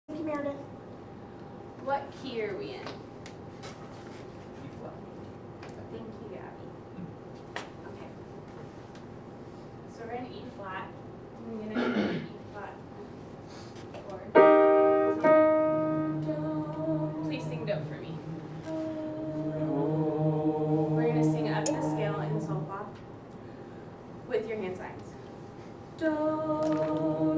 Thank you, Meredith. What key are we in? E flat. Thank you, Gabby. Okay. So we're in E flat. I'm gonna E flat chord. Do. Please sing do for me. We're gonna sing up the scale in sol fa with your hand signs. Do,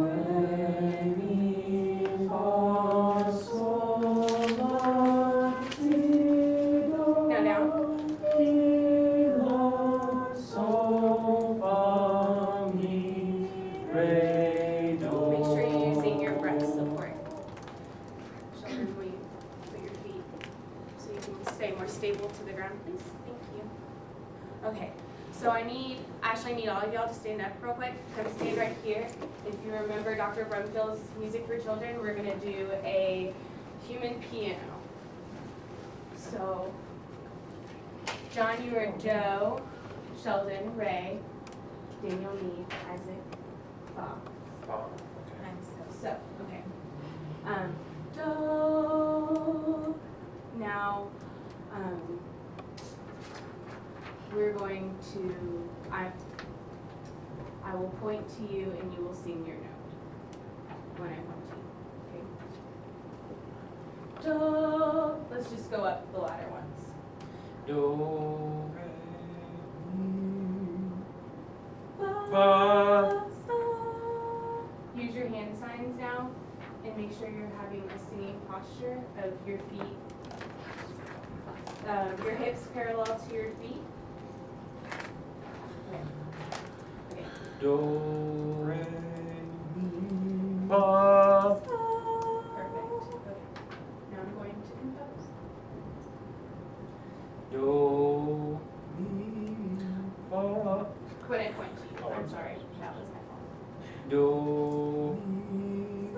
re, mi, fa, sol, la, si, do. Now down. Mi, la, sol, fa, mi, re, do. Make sure you're using your breath support. Children, will you put your feet so you can stay more stable to the ground, please? Thank you. Okay, so I actually need all of y'all to stand up real quick. Kind of stand right here. If you remember Dr. Brumfield's Music for Children, we're going to do a human piano. So, John, you are Joe, Sheldon, Ray, Daniel, me, Isaac, Bob. Fa. So, okay. Do. Now, we're going to, I will point to you and you will sing your note when I point to you, okay? Do. Let's just go up the ladder once. Do, re, mi, Fa, fa. sol. Use your hand signs now and make sure you're having a singing posture of your feet, your hips parallel to your feet. Okay. Do, re, mi, fa. Perfect. Okay. Now I'm going to compose. Do, mi, fa. When I point to you. Oh, I'm sorry. That was my fault. Do, mi,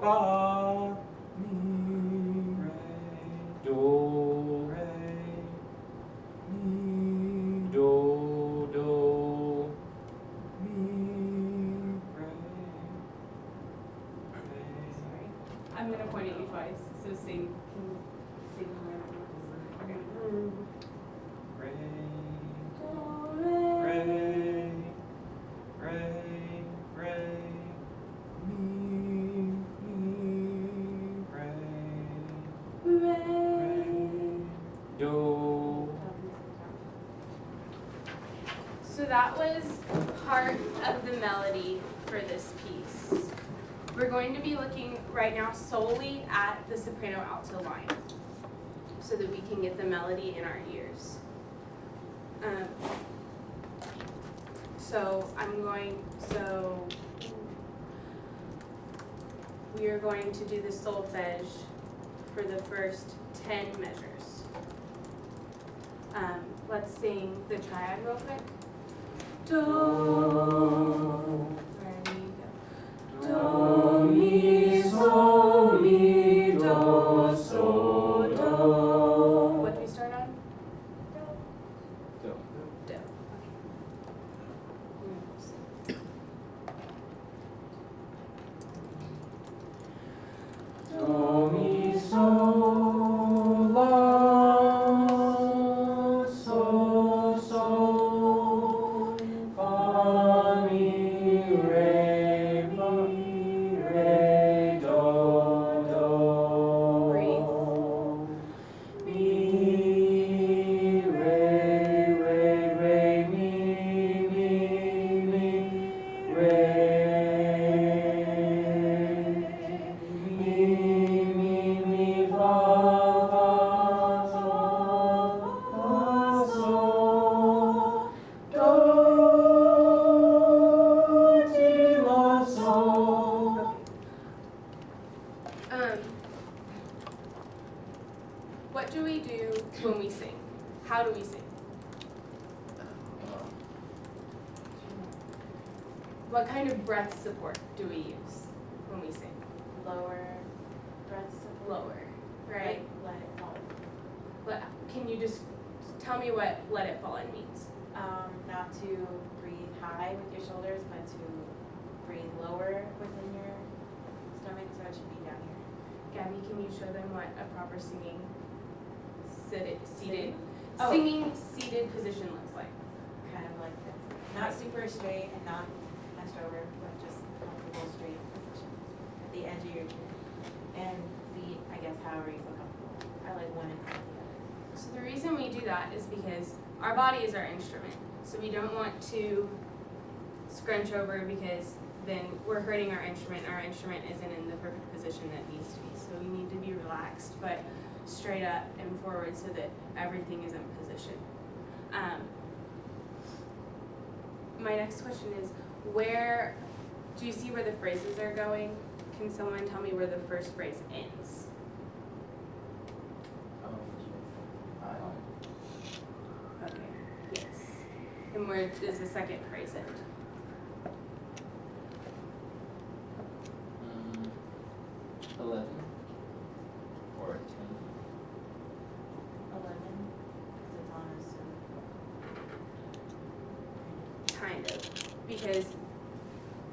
fa, mi, re, do, re, mi, do, mi, re, Sorry. I'm going to point at you twice. So sing. Can you sing okay. re, Do, re, re, re, mi, re, Re. do. So that was part of the melody for this piece. We're going to be looking right now solely at the soprano alto line so that we can get the melody in our ears. So we are going to do the solfege for the first 10 measures. Let's sing the triad real quick. Do, ready, go. Do, mi, sol, mi, do, so, do. What do we start on? Do. Do. Do, mi, sol, la, sol, sol, fa, mi, re, do, do. Breathe. Mi, re, mi, re. Mi, fa, sol, do, ti, la, sol. What do we do when we sing? How do we sing? What kind of breath support do we use when we sing? Lower breath support. Lower, right? Let it fall. Can you just tell me what let it fall in means? Not to breathe high with your shoulders, but to breathe lower within your stomach, so it should be down here. Gabby, can you show them what a proper singing seated Oh. singing seated position looks like? Kind of like this. Not super straight and not hunched over, but just comfortable straight position at the edge of your chin. And feet, I guess, however you feel comfortable. I like one and the other. So the reason we do that is because our body is our instrument. So we don't want to scrunch over because then we're hurting our instrument. Our instrument isn't in the perfect position that needs to be. So we need to be relaxed, but straight up and forward so that everything is in position. My next question is, where, do you see where the phrases are going? Can someone tell me where the first phrase ends? Okay, yes. And where does the second phrase end? 11 or 10. 11, because it's on a Kind of. Because,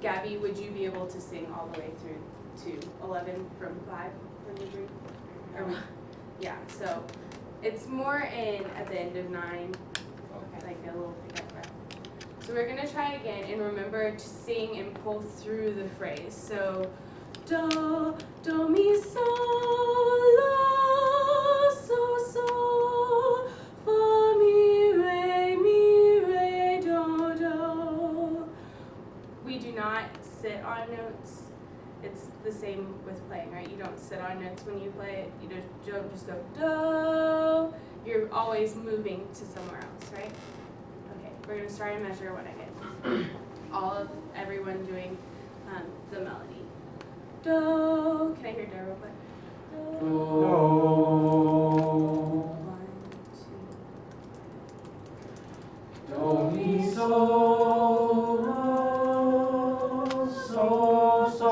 Gabby, would you be able to sing all the way through to 11 from 5 when you dream? Or we, yeah, so it's more in at the end of 9, like a little pickup breath. So we're gonna try again, and remember to sing and pull through the phrase. So, do, mi, so, la, so, fa, mi, re, do. We do not sit on notes. It's the same with playing, right? You don't sit on notes when you play it. You don't just go, do. You're always moving to somewhere else, right? Okay, we're gonna start and measure when I get all of everyone doing the melody. Do. Can I hear do real quick? Do. 1, 2. Do, mi, so, la, so,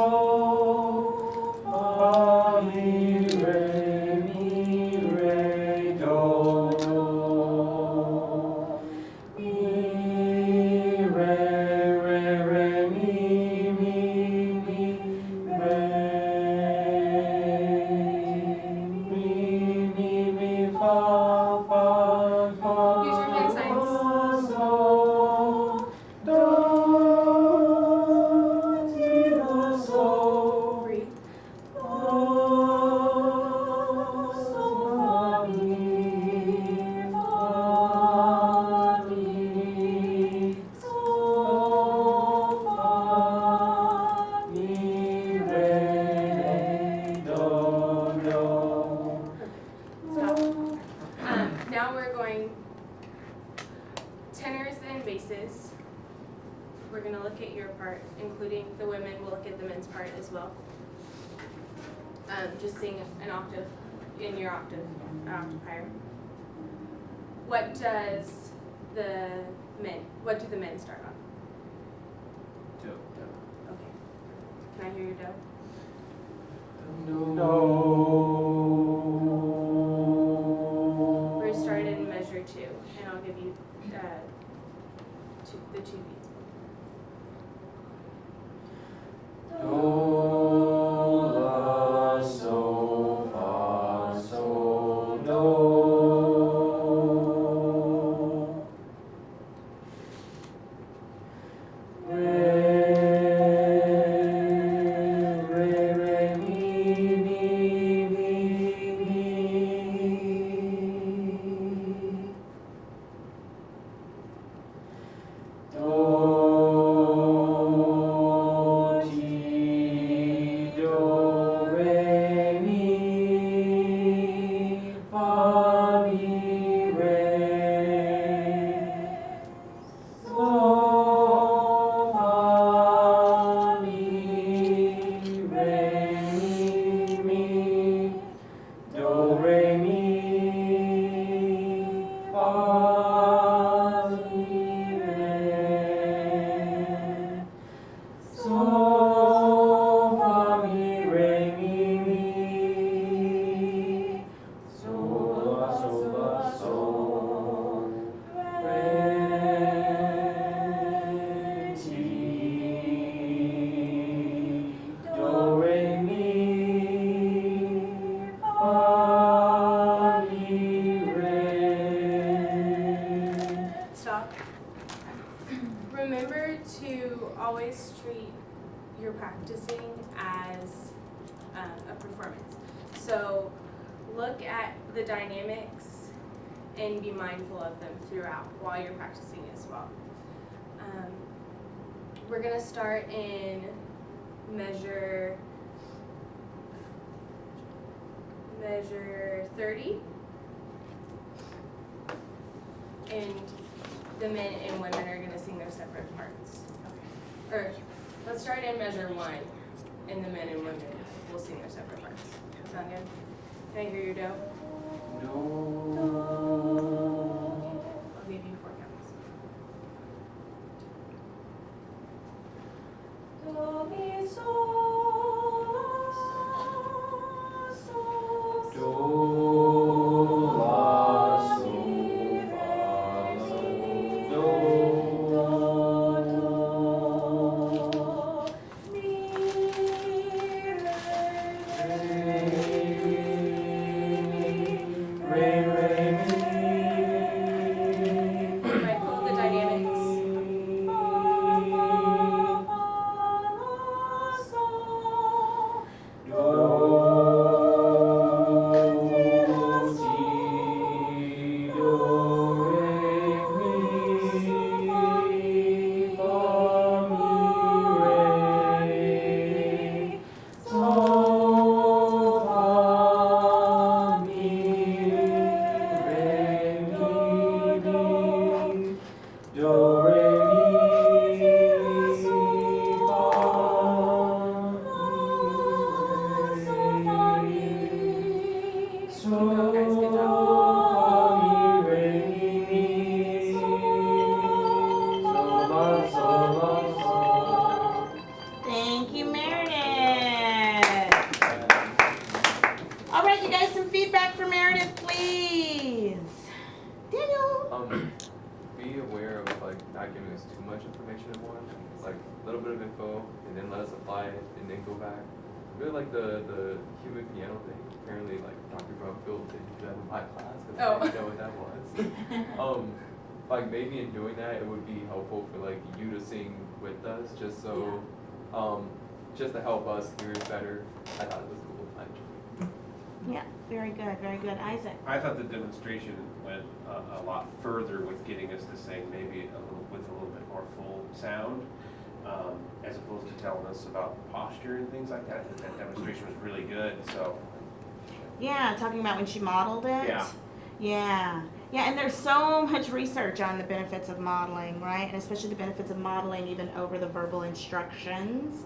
fa, mi, re, do. Mi, re, mi, mi, fa, fa. Use your hand signs. Breathe. Stop. Now we're going tenors and basses. We're going to look at your part, including the women. We'll look at the men's part as well. Just sing an octave in your octave, an octave higher. What do the men start on? Do. Okay. Can I hear your do? We're starting in measure 2, and I'll give you the 2 beats. Do, la, so, fa, so, do. Re, mi, to always treat your practicing as a performance. So look at the dynamics and be mindful of them throughout while you're practicing as well. We're gonna start in measure 30, and the men and women are gonna sing their separate parts. Or let's start in measure 1, and the men and women will sing their separate parts. Sound good? Can I hear your do? I'll give you 4 counts. Do, mi, sol, la, sol, Do, la, sol, fa, sol, do, mi, re, re, mi. Mindful of the dynamics. Thank you, Meredith. All right, you guys, some feedback for Meredith, please. Daniel. Be aware of like not giving us too much information at once. Like a little bit of info and then let us apply it and then go back. Really like the human piano thing. Apparently like Dr. Brumfield didn't do that in my class because I didn't know what that was. Like maybe in doing that it would be helpful for like you to sing with us just so just to help us hear it better. I thought it was cool actually. Yeah, very good, very good. Isaac. I thought the demonstration went a lot further with getting us to sing maybe with a little bit more full sound, as opposed to telling us about posture and things like that. I think that demonstration was really good, so. Yeah, talking about when she modeled it. Yeah. Yeah. Yeah, and there's so much research on the benefits of modeling, right? And especially the benefits of modeling even over the verbal instructions.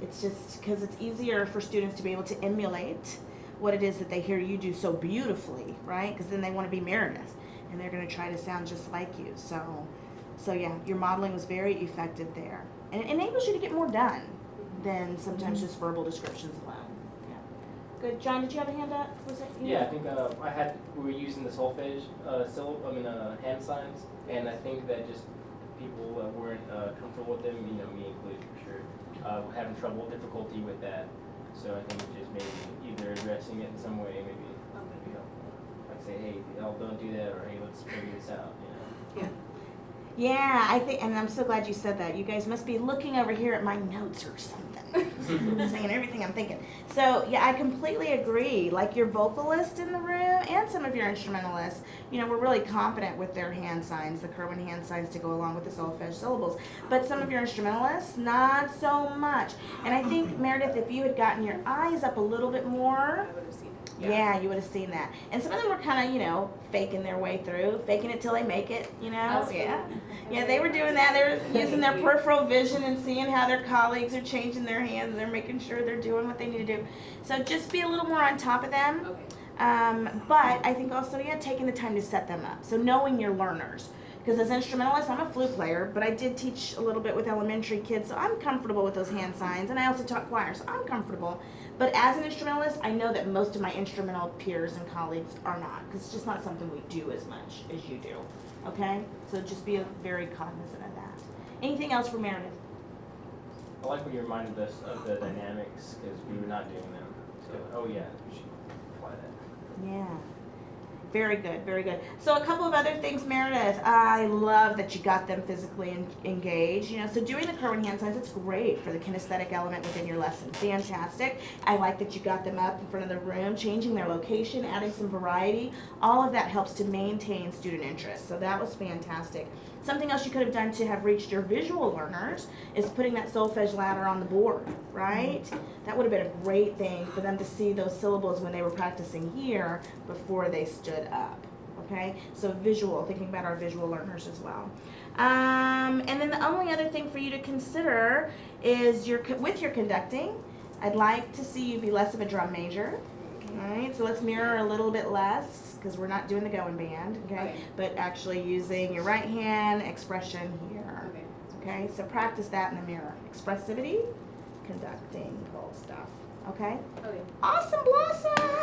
It's just because it's easier for students to be able to emulate what it is that they hear you do so beautifully, right? Because then they want to be Meredith, and they're going to try to sound just like you. So yeah, your modeling was very effective there, and it enables you to get more done than sometimes just verbal descriptions alone. Yeah, good. John, did you have a hand up? Was it you? Yeah, I think we were using the solfege hand signs, and I think that just people that weren't comfortable with them, me included for sure, having difficulty with that. So I think just maybe either addressing it in some way, maybe helpful. Like say, hey, don't do that, or hey, let's figure this out. Yeah. Yeah, I think, and I'm so glad you said that. You guys must be looking over here at my notes or something, saying everything I'm thinking. So yeah, I completely agree. Like your vocalist in the room and some of your instrumentalists, we're really confident with their hand signs, the Kerwin hand signs to go along with the solfege syllables. But some of your instrumentalists, not so much. And I think, Meredith, if you had gotten your eyes up a little bit more, I would have seen it. yeah, you would have seen that. And some of them were kind of, faking their way through, faking it till they make it, Yeah. Yeah, they were doing that. They were using their peripheral vision and seeing how their colleagues are changing their hands. They're making sure they're doing what they need to do. So just be a little more on top of them. Okay. But I think also, taking the time to set them up. So knowing your learners. Because as instrumentalist, I'm a flute player, but I did teach a little bit with elementary kids, so I'm comfortable with those hand signs. And I also taught choir, so I'm comfortable. But as an instrumentalist, I know that most of my instrumental peers and colleagues are not, because it's just not something we do as much as you do. Okay? So just be very cognizant of that. Anything else for Meredith? I like when you reminded us of the dynamics, because we were not doing them. So, oh yeah, we should apply that. Yeah. very good, very good. So a couple of other things, Meredith. I love that you got them physically engaged. You know, so doing the Kerwin hand signs, it's great for the kinesthetic element within your lesson. Fantastic. I like that you got them up in front of the room, changing their location, adding some variety. All of that helps to maintain student interest. So that was fantastic. Something else you could have done to have reached your visual learners is putting that solfege ladder on the board, right? That would have been a great thing for them to see those syllables when they were practicing here before they stood up, okay? So visual, thinking about our visual learners as well. And then the only other thing for you to consider is with your conducting, I'd like to see you be less of a drum major. All right, so let's mirror a little bit less because we're not doing the going band, okay? But actually using your right hand expression here. Okay, so practice that in the mirror. Expressivity, conducting, full stuff. Okay? Okay. Awesome, Blossom!